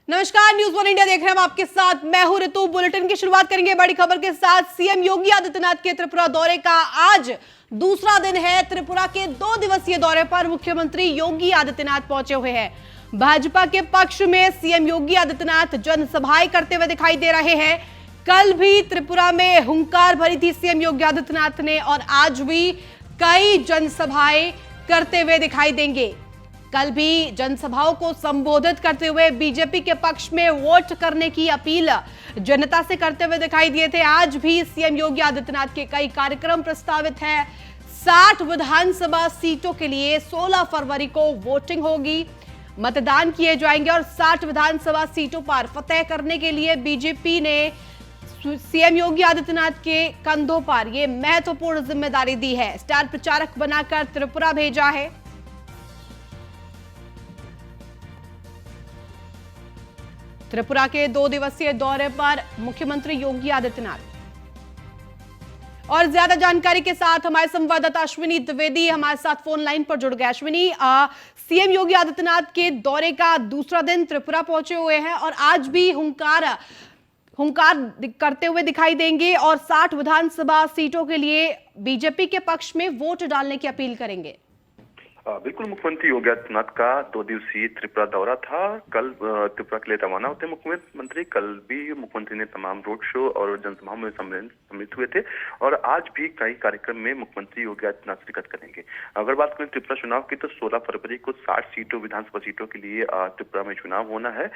नमस्कार, news one India देख रहे हैं हम आपके साथ। मैं हूं ऋतु। बुलेटिन की शुरुआत करेंगे बड़ी खबर के साथ। सीएम योगी आदित्यनाथ के त्रिपुरा दौरे का आज दूसरा दिन है। त्रिपुरा के 2 दिवसीय दौरे पर मुख्यमंत्री योगी आदित्यनाथ पहुंचे हुए हैं। भाजपा के पक्ष में सीएम योगी आदित्यनाथ जनसभाएं करते हुए दिखाई दे रहे हैं। कल भी त्रिपुरा में हुंकार भरी थी सीएम योगी आदित्यनाथ ने और आज भी कई जनसभाएं करते हुए दिखाई देंगे। कल भी जनसभाओं को संबोधित करते हुए बीजेपी के पक्ष में वोट करने की अपील जनता से करते हुए दिखाई दिए थे। आज भी सीएम योगी आदित्यनाथ के कई कार्यक्रम प्रस्तावित हैं। 60 विधानसभा सीटों के लिए 16 फरवरी को वोटिंग होगी, मतदान किए जाएंगे और 60 विधानसभा सीटों पर फतेह करने के लिए बीजेपी ने सीएम योगी आदित्यनाथ के कंधों पर यह महत्वपूर्ण जिम्मेदारी दी है। स्टार प्रचारक बनाकर त्रिपुरा भेजा है। त्रिपुरा के 2 दिवसीय दौरे पर मुख्यमंत्री योगी आदित्यनाथ। और ज्यादा जानकारी के साथ हमारे संवाददाता अश्विनी द्विवेदी हमारे साथ फोन लाइन पर जुड़ गए। अश्विनी, सीएम योगी आदित्यनाथ के दौरे का दूसरा दिन त्रिपुरा पहुंचे हुए हैं और आज भी हुंकार करते हुए दिखाई देंगे और 60 विधानसभा सीटों के लिए बीजेपी के पक्ष में वोट डालने की अपील करेंगे। बिल्कुल, मुख्यमंत्री योगी आदित्यनाथ का 2 दिवसीय त्रिपुरा दौरा था। कल त्रिपुरा के लिए रवाना होते मुख्यमंत्री। कल भी मुख्यमंत्री ने तमाम रोड शो और जनसभाओं में सम्मिलित हुए थे और आज भी कई कार्यक्रम में मुख्यमंत्री योगी आदित्यनाथ शिरकत करेंगे। अगर बात करें त्रिपुरा चुनाव की तो 16 फरवरी को 60 सीटों विधानसभा सीटों के लिए त्रिपुरा में चुनाव होना है।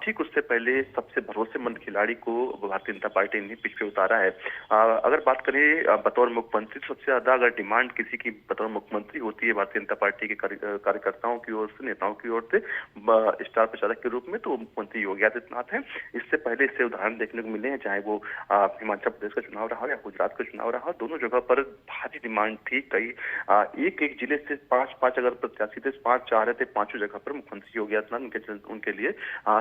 ठीक उससे पहले सबसे भरोसेमंद खिलाड़ी को भारतीय जनता पार्टी ने पिच पे उतारा है। अगर बात करें बतौर मुख्यमंत्री, सबसे ज्यादा अगर डिमांड किसी की बतौर मुख्यमंत्री होती है भारतीय जनता पार्टी के कार्यकर्ताओं की ओर से, नेताओं की ओर से स्टार प्रचारक के रूप में, तो मुख्यमंत्री योगी आदित्यनाथ हैं। इससे पहले इससे उदाहरण देखने को मिले हैं, चाहे वो हिमाचल प्रदेश का चुनाव रहा या गुजरात का चुनाव रहा, दोनों जगह पर भारी डिमांड थी। कई एक जिले से 5 अगर प्रत्याशी थे, 5 चाह रहे थे, 5 जगह पर मुख्यमंत्री योगी आदित्यनाथ उनके लिए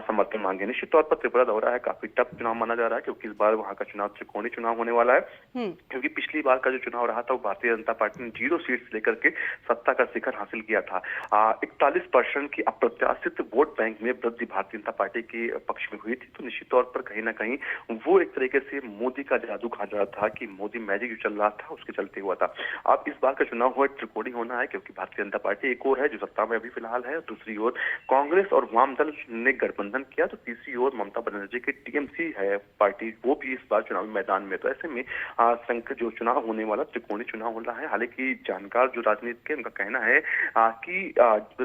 समर्थन मांगे। निश्चित तौर पर त्रिपुरा दौरा है, काफी टफ चुनाव माना जा रहा है क्योंकि इस बार वहां का चुनाव त्रिकोणीय चुनाव होने वाला है। क्योंकि पिछली बार का जो चुनाव रहा था वो भारतीय जनता पार्टी ने 0 सीट से लेकर के सत्ता का शिखर हासिल किया था। 41% की अप्रत्याशित वोट बैंक में वृद्धि भारतीय जनता पार्टी के पक्ष में हुई थी। तो निश्चित तौर पर कहीं ना कहीं वो एक तरीके से मोदी का जादू कहा जा रहा था कि मोदी मैजिक जो चल रहा था उसके चलते हुआ था। अब इस बार का चुनाव हुआ त्रिकोणीय होना है क्योंकि भारतीय जनता पार्टी एक ओर है जो सत्ता में अभी फिलहाल है, दूसरी ओर कांग्रेस और वाम दल ने गठबंधन किया, तो तीसरी ओर ममता बनर्जी की टीएमसी है पार्टी, वो भी इस बार चुनावी मैदान में। तो ऐसे में जो चुनाव होने वाला त्रिकोणीय चुनाव हो रहा है। हालांकि जानकार जो राजनीति के उनका कहना है कि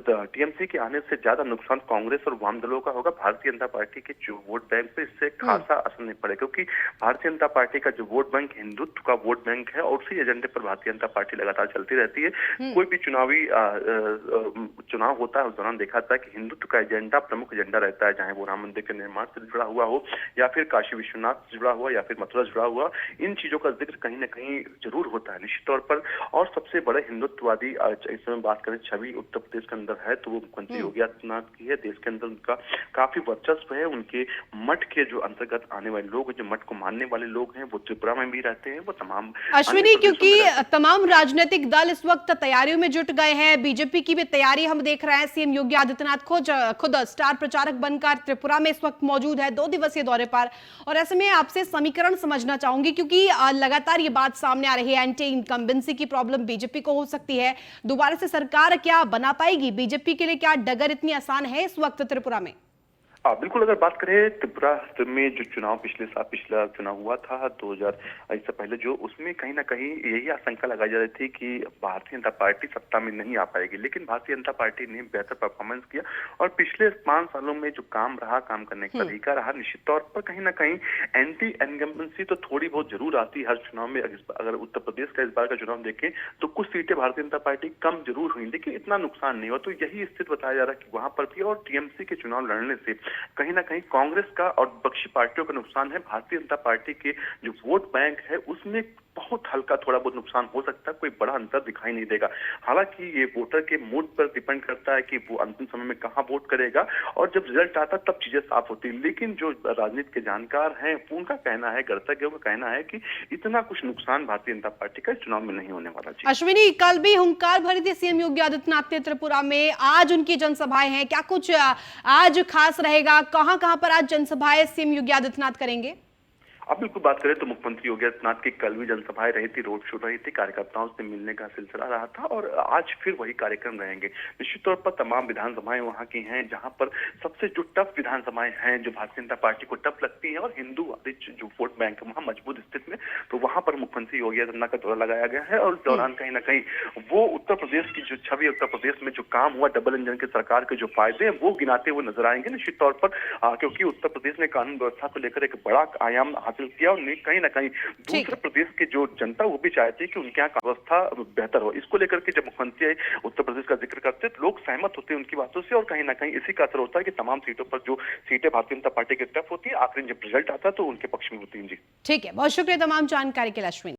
टीएमसी के आने से ज्यादा नुकसान कांग्रेस और वाम दलों का होगा। भारतीय जनता पार्टी के जो वोट बैंक पे इससे खासा असर नहीं पड़ेगा क्योंकि भारतीय जनता पार्टी का जो वोट बैंक हिंदुत्व का वोट बैंक है और उसी एजेंडे पर भारतीय जनता पार्टी लगातार चलती रहती है। कोई भी चुनावी चुनाव होता है उस दौरान देखा जाता है कि हिंदुत्व का एजेंडा प्रमुख एजेंडा रहता है, चाहे वो राम मंदिर के निर्माण से जुड़ा हुआ हो या फिर काशी विश्वनाथ से जुड़ा हुआ या फिर मथुरा से जुड़ा हुआ, इन चीजों का जिक्र कहीं ना कहीं जरूर होता है निश्चित तौर पर। और सबसे बड़े हिंदुत्ववादी इस समय बात करें छवि उत्तर प्रदेश के अंदर है तो वो मुख्यमंत्री योगी आदित्यनाथ की है। देश के अंदर उनका काफी वर्चस्व है। उनके मठ के जो अंतर्गत आने वाले लोग, जो मठ को मानने वाले लोग हैं, वो त्रिपुरा में भी रहते हैं, वो तमाम अश्विनी, क्योंकि तमाम राजनीतिक दल इस वक्त तैयारियों में जुट गए हैं, बीजेपी की भी तैयारी हम देख रहे हैं। सीएम योगी आदित्यनाथ खुद स्टार प्रचारक बनकर त्रिपुरा में इस वक्त मौजूद है 2 दिवसीय दौरे पर। और ऐसे में आपसे समीकरण समझना चाहूंगी क्योंकि लगातार ये बात सामने आ रही है, एंटी इनकम्बेंसी की प्रॉब्लम बीजेपी को हो सकती है। दोबारा से सरकार क्या बना पाएगी? बीजेपी के लिए क्या डगर इतनी आसान है इस वक्त त्रिपुरा में? बिल्कुल, अगर बात करें त्रिपुरा में जो चुनाव पिछला चुनाव हुआ था 2000 इससे पहले जो, उसमें कहीं ना कहीं यही आशंका लगाई जा रही थी कि भारतीय जनता पार्टी सत्ता में नहीं आ पाएगी, लेकिन भारतीय जनता पार्टी ने बेहतर परफॉर्मेंस किया और पिछले 5 सालों में जो काम रहा, काम करने का तरीका रहा, निश्चित तौर पर कहीं ना कहीं एंटी इनकम्बेंसी तो थोड़ी बहुत जरूर आती है हर चुनाव में। अगर उत्तर प्रदेश का इस बार का चुनाव देखें तो कुछ सीटें भारतीय जनता पार्टी कम जरूर हुई लेकिन इतना नुकसान नहीं हुआ। तो यही स्थिति बताया जा रहा है कि वहां पर भी और टीएमसी के चुनाव लड़ने से कहीं ना कहीं कांग्रेस का और विपक्षी पार्टियों का नुकसान है। भारतीय जनता पार्टी के जो वोट बैंक है उसमें बहुत हल्का थोड़ा बहुत नुकसान हो सकता है, कोई बड़ा अंतर दिखाई नहीं देगा। हालांकि ये वोटर के मूड पर डिपेंड करता है कि वो अंतिम समय में कहां वोट करेगा, और जब रिजल्ट आता है तब चीजें साफ होती है। लेकिन जो राजनीति के जानकार हैं उनका कहना है, गणतज्ञों का कहना है कि इतना कुछ नुकसान भारतीय जनता पार्टी का इस चुनाव में नहीं होने वाला। जी अश्विनी, कल भी हुंकार भरी थी सीएम योगी आदित्यनाथ ने त्रिपुरा में, आज उनकी जनसभाएं हैं, क्या कुछ आज खास रहेगा? कहां कहां पर आज जनसभाएं सीएम योगी आदित्यनाथ करेंगे? अब बिल्कुल बात करें तो मुख्यमंत्री योगी आदित्यनाथ की कल भी जनसभाएं रही थी, रोड शो रही थी, कार्यकर्ताओं से मिलने का सिलसिला रहा था, और आज फिर वही कार्यक्रम रहेंगे। निश्चित तौर पर तमाम विधानसभाएं वहां की हैं जहां पर सबसे जो टफ विधानसभाएं हैं, जो भारतीय जनता पार्टी को टफ लगती हैं और हिंदू जो वोट बैंक है वहां मजबूत स्थिति में, तो वहां पर मुख्यमंत्री योगी आदित्यनाथ का दौरा लगाया गया है। और इस दौरान कहीं ना कहीं वो उत्तर प्रदेश की जो छवि, उत्तर प्रदेश में जो काम हुआ डबल इंजन की सरकार के जो फायदे हैं वो गिनाते हुए नजर आएंगे निश्चित तौर पर, क्योंकि उत्तर प्रदेश ने कानून व्यवस्था को लेकर एक बड़ा आयाम हासिल किया, और कहीं ना कहीं दूसरे प्रदेश की जो जनता वो भी चाहती है कि उनके यहाँ व्यवस्था बेहतर हो। इसको लेकर के जब मुख्यमंत्री उत्तर प्रदेश का जिक्र करते हैं तो लोग सहमत होते हैं उनकी बातों से, और कहीं ना कहीं इसी का असर होता है कि तमाम सीटों पर जो सीटें भारतीय जनता पार्टी की तरफ होती है, आखिरी जब रिजल्ट आता है तो उनके पक्ष में होती है। जी ठीक है, बहुत शुक्रिया तमाम जानकारी के लिए अश्विनी।